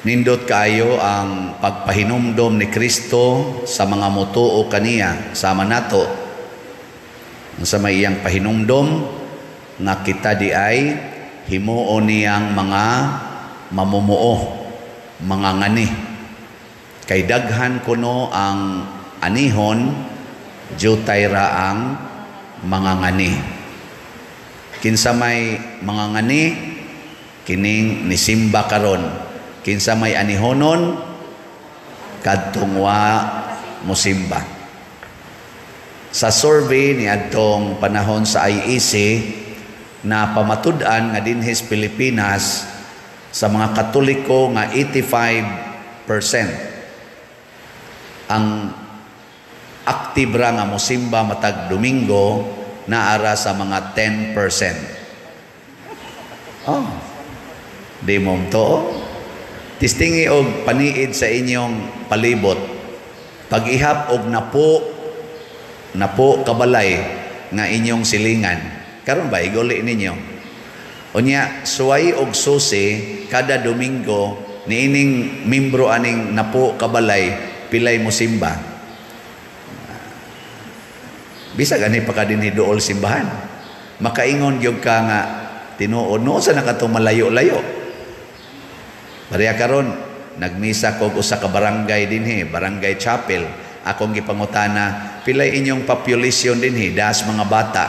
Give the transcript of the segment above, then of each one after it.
Nindot kaayo ang pagpahinumdom ni Kristo sa mga mutuo kaniya sama nato. Sa may iyang pahinumdom nga kita di ay himuo niyang mga mamumuo, mga ngani. Kay daghan kuno ang anihon, jutay ra ang mga ngani. Kinsa may mga ngani, kining nisimba karon. Kinsa may anihonon, kadtong wa musimba. Sa survey ni adtong panahon sa IEC, na pamatud-an nga dinhis Pilipinas sa mga Katoliko nga 85% ang aktibe ra nga musimba matag Domingo naara sa mga 10%. Oh, di mo to. Tistingi og paniid sa inyong palibot. Pag-ihap og napo kabalay nga inyong silingan. Karon ba iguli ninyo? Unya suway og susi kada Domingo niining membro aning napo kabalay pilay mo simba. Bisa gani pa ka dinhi duol simbahan. Makaingon gyud ka nga tinuod no sa nakatong malayo-layo. Pareha karon nagmisa kog usa ka barangay dinhi, barangay chapel. Akong gipangutana, pilay inyong population dinhi, das mga bata,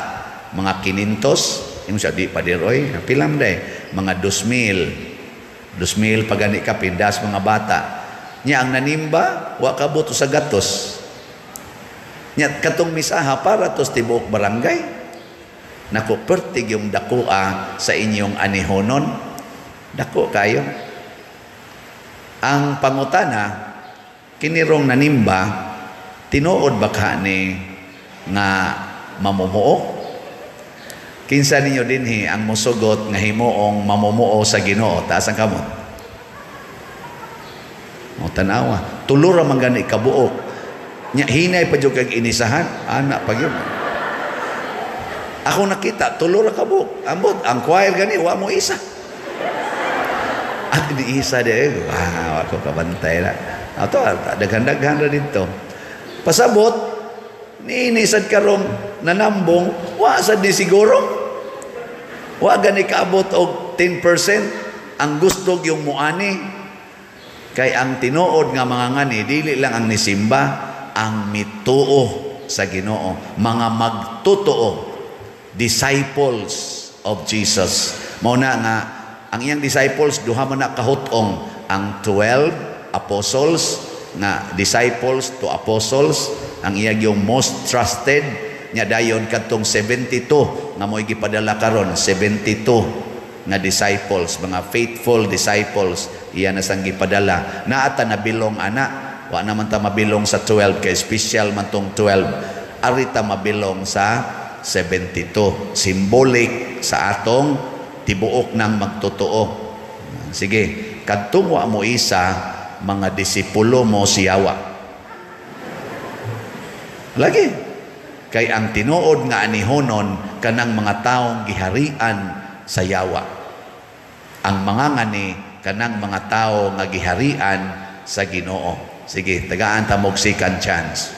mga 500, imo sa di pa diroy, pilam day, mga 2,000 pagani ka pindas mga bata. Nya ang nanimba wa kabot sa gatos. Nya katong misaha para tos tibuok barangay. Nako pertig yung dakua sa inyong anihonon. Dako kayo. Ang pangutana, kinirong nanimba, tinuod ba ka ni nga mamumuo? Kinsa ninyo dinhi ang musugot nga himuong mamumuo sa Ginoo? Taas ang kamot. Mo tanawa, tulo ra man gani kabuok. Nya hinay pa jud kag inisahan, ana pa gyud. Ako nakita tulo ra kabuok. Ambot ang choir gani wa mo isa. At iniisa de, wow, ako kabantay na. Ato, daghan-daghan na dito. Pasabot, niinisad karong nanambong, wa sa di siguro. Wa gani kaabot og 10%. Ang gusto yung muani. Kay ang tinuod nga mga ngani, dili lang ang nisimba, ang mituo sa Ginoo. Mga magtutuo, disciples of Jesus. Mauna nga, ang iyang disciples duha man na kahutong ang 12 apostles na disciples to apostles ang iyang yung most trusted nya dayon kadtong 72 nga mo'y gipadala karon 72 nga disciples mga faithful disciples iya na sang gipadala naata na bilong ana wa naman ta mabilong sa 12 kay special man tong 12 arita mabilong sa 72 symbolic sa atong tibuok nang magtotoo. Sige, kadtong wa mo isa, mga disipulo mo siyawa. Lagi. Kay ang tinuod nga anihonon kanang mga taong giharian sa yawa. Ang mga ngani kanang mga tao nga giharian sa Ginoo. Sige, tagaan ta mo second chance.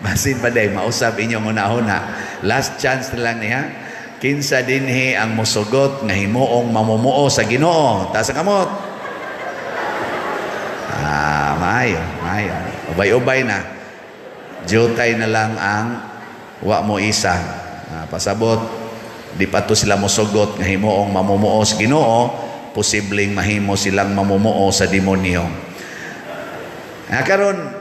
Basin pa day, mausap inyong una-una. Last chance na lang niya. Kinsa dinhi ang musugot nga himuong mamumuo sa Ginoo? Taas ang kamot. Maayo. Ubay-ubay na. Jutay na lang ang wa mo isa. Pasabot, di pa to sila musugot nga himuong mamumuo sa Ginoo, posibleng mahimo silang mamumuo sa demonyo. Karon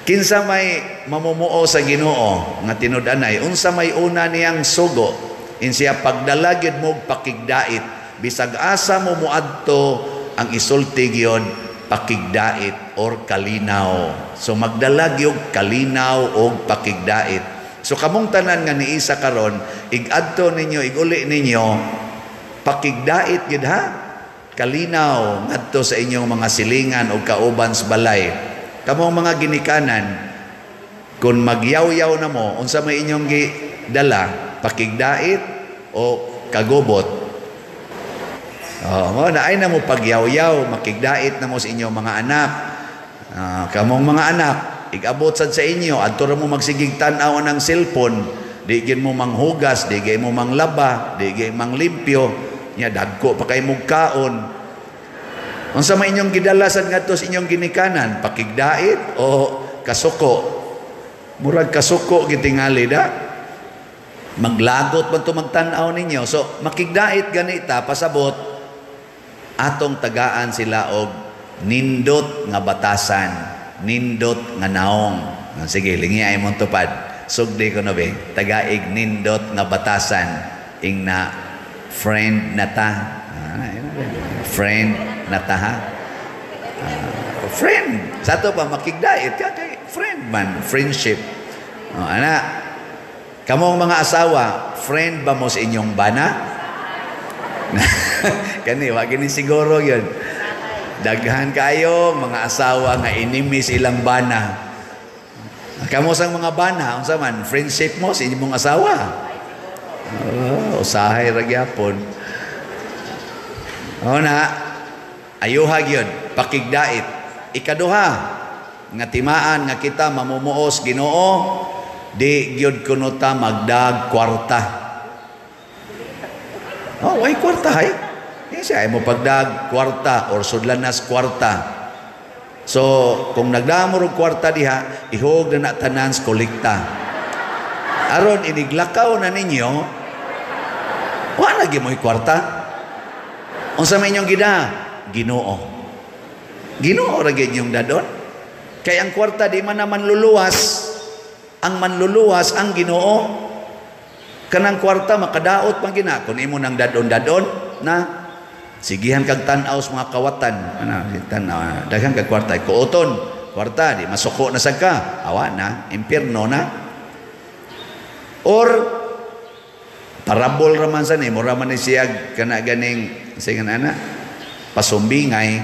kinsa may mamumuo sa Ginoo nga tinud-anay unsa may una niyang sugo insiya pagdalagid mo pakigdait bisag asa mo muadto ang isulti gyud pakigdait or kalinaw so magdalag yung kalinaw o pakigdait so kamong tanan nga niisa karon igadto ninyo iguli ninyo pakigdait gyud ha kalinaw ngadto sa inyong mga silingan o kauban sa balay. Kamong mga ginikanan, kung magyaw-yaw na mo, unsa may inyong dala, pakigdait o kagubot. Mo na ay na mo pagyaw-yaw, makigdait na mo sa inyong mga anak. Kamong mga anak, igabot sad sa inyo, adto ra mo magsigig tan-aw ng cellphone, di gid mo manghugas, di gid mo manglaba, di gid manglimpyo, nya dagko pa kay mugkaon. Unsa may inyong gidalasan ngadto sa inyong ginikanan, pakigdait o kasuko? Murag kasuko gitingali da. Maglagot man to magtan-aw ninyo. So makigdait ganita pasabot atong tagaan sila og nindot nga batasan, nindot nga naong. Sige, lingiay mo tupad. Sugdi ko no be, tagaig nindot nga batasan, ing na friend na ta. Friend na ta ha. Friend. Sa to pa makigdait ka kay friend man, friendship. Ana, kamong mga asawa, friend ba mo sa inyong bana? Kani, wag ni siguro yun. Daghan kayo, mga asawa nga enemy silang bana. Kamo sang mga bana, unsa man, friendship mo sa inyong asawa? Usahay ra gyapon. Na, ayuhag yun, pakigdait. Ikaduha, nga timaan nga kita mamumuos Ginoo, di gyud kuno ta magdag kwarta. Way kwarta hay. Siya mo pagdag kwarta or sudlanas kwarta. So, kung nagdamo og kwarta diha, ihog na tanan sa kolekta. Aron iniglakaw na ninyo, wa na gyud mo'y kwarta. Unsa may inyong gida? Ginoo. Ginoo ra gyud yung dadon. Kay ang kwarta di man naman luluwas. Ang manluluwas ang Ginoo. Kanang kwarta makadaot pang gina kun imo nang dadon-dadon na sigihan kag tan-aw sa mga kawatan. Tan-aw daghang kag kwarta kuoton. Kwarta di masuko na sad ka. Awa na, impierno na. Or parabol raman sa ni mura man ni siya kana ganing singan ana pasumbingay.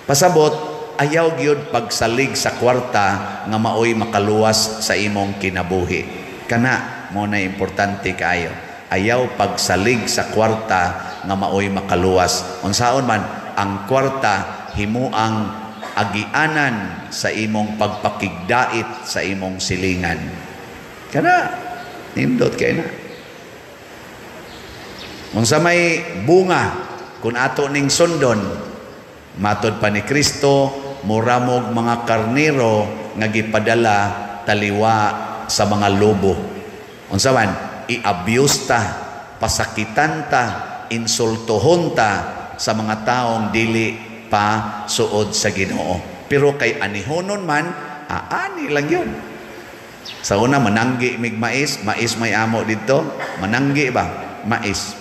Pasabot ayaw gyud pagsalig sa kwarta nga maoy makaluwas sa imong kinabuhi. Kana mo na importante kayo. Ayaw pagsalig sa kwarta nga maoy makaluwas. Unsaon man ang kwarta himuang agianan sa imong pagpakigdait sa imong silingan. Kana nindot kay na. Unsa may bunga kun ato ning sundon, matod pa ni Kristo, muramog mga karnero nga gipadala taliwa sa mga lobo. Unsa man, i-abuse ta, pasakitan ta, insultohon ta sa mga taong dili pa suod sa Ginoo. Pero kay anihonon man, ani lang yun. Sa una, mananggi mig mais may amo dito, mananggi ba? Mais.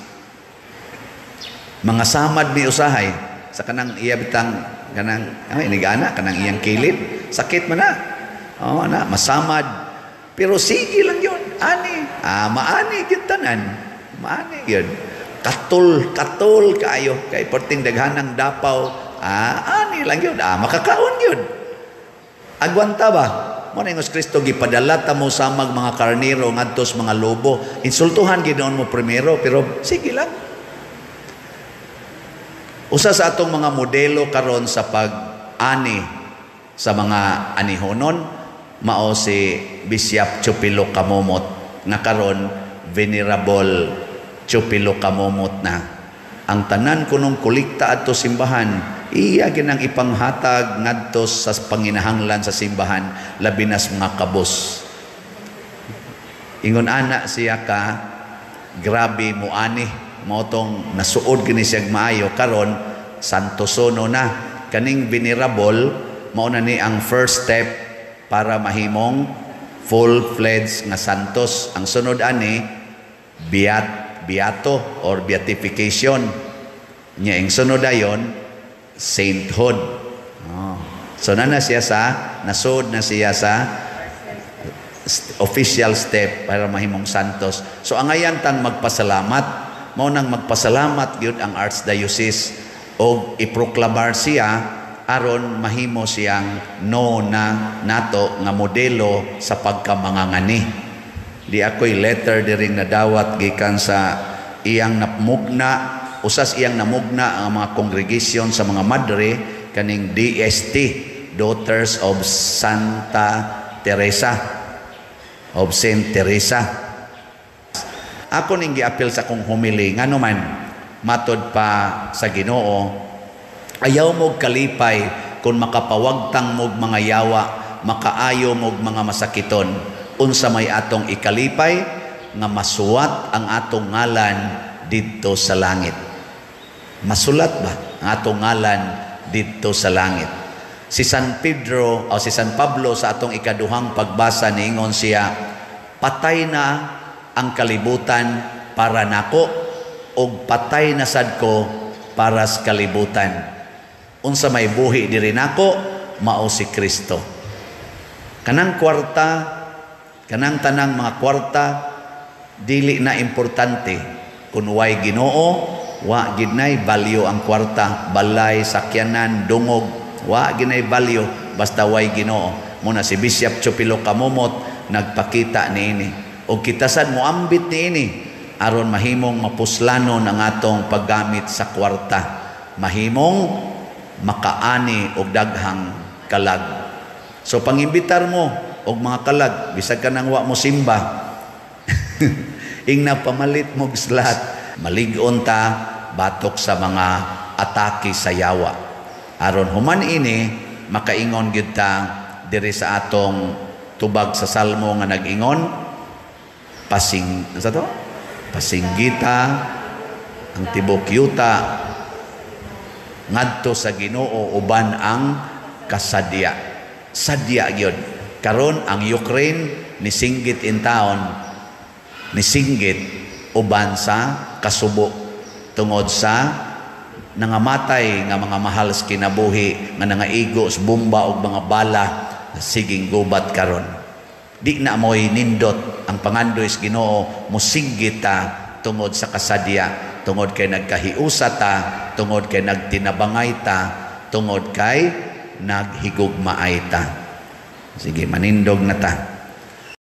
Mga samad ni usahay, sa kanang iya bitang kanang inigana kanang iyang kilid sakit man na masamad pero sige lang yun ani maani gyud tanan maani gyud katul kaayo kay perting daghanang dapaw ani lang yun makakaon yun agwanta ba mo na ingos Kristo gipadala ta mo samag mga karnero ngadtos mga lobo insultuhan ginoon mo primero pero sige lang. Usa sa atong mga modelo karon sa pag-ani sa mga anihonon mao si Bishop Chupilo Kamomot nga karon Venerable Chupilo Kamomot na. Ang tanan kunong kolekta adto simbahan iya ginang ipanghatag ngadto sa panginahanglan sa simbahan labi nas mga kabos. Ingon ana siya ka grabe muani motong nasuod kini siya maayo karon santosono na kaning venerable mao na ni ang first step para mahimong full-fledged nga santos. Ang sunod ani beato or beatification nya ang sunod ayon sainthood. So na siya sa nasud na siya sa official step para mahimong santos. So ang ayan tang magpasalamat mao nang magpasalamat gyud ang Archdiocese og iproklamar siya aron mahimo siyang nato nga modelo sa pagkamangangani. Di ako'y letter diring nadawat gikan sa iyang napmugna usas iyang namugna ang mga congregation sa mga madre kaning DST, Daughters of Santa Teresa, of Saint Teresa. Ako ning giapil sa kong humili ngano man matod pa sa Ginoo, ayaw mog kalipay kung makapawagtang mog mga yawa, makaayo mog mga masakiton, unsa may atong ikalipay nga masuwat ang atong ngalan didto sa langit. Masulat ba ang atong ngalan didto sa langit? Si San Pedro o si San Pablo sa atong ikaduhang pagbasa niingon siya, patay na ang kalibutan para nako og patay na sad ko para sa kalibutan. Unsa may buhi diri nako mao si Kristo. Kanang kwarta, kanang tanang mga kwarta dili na importante kun way Ginoo, wa gid nay value ang kwarta, balay, sakyanan, dungog, wa gid nay value basta way Ginoo. Muna si Bishop Chupilo Kamumot nagpakita niini og kita sad moambit niini aron mahimong mapuslanon ang atong paggamit sa kwarta, mahimong makaani og daghang kalag. So pangimbitar mo og mga kalag bisag ka nang wa mo simba ing napamalit mo slat, malig-on ta batok sa mga atake sa yawa. Aron human ini makaingon gyud ta diri sa atong tubag sa salmo nga nag-ingon, sa to? Pasinggita ang tibok yuta ngadto sa Ginoo uban ang kasadya. Sadya gyud. Karon ang Ukraine nisinggit in town, nisinggit uban sa kasubo tungod sa nangamatay nga mga mahal sa kinabuhi nga nangaigo sa bomba og mga bala siging gubat karon. Di na mo'y nindot ang pangandoy sa Ginoo, musinggit ta tungod sa kasadya, tungod kay nagkahiusa ta, tungod kay nagtinabangay ta, tungod kay naghigugmaay ta. Sige, manindog na ta.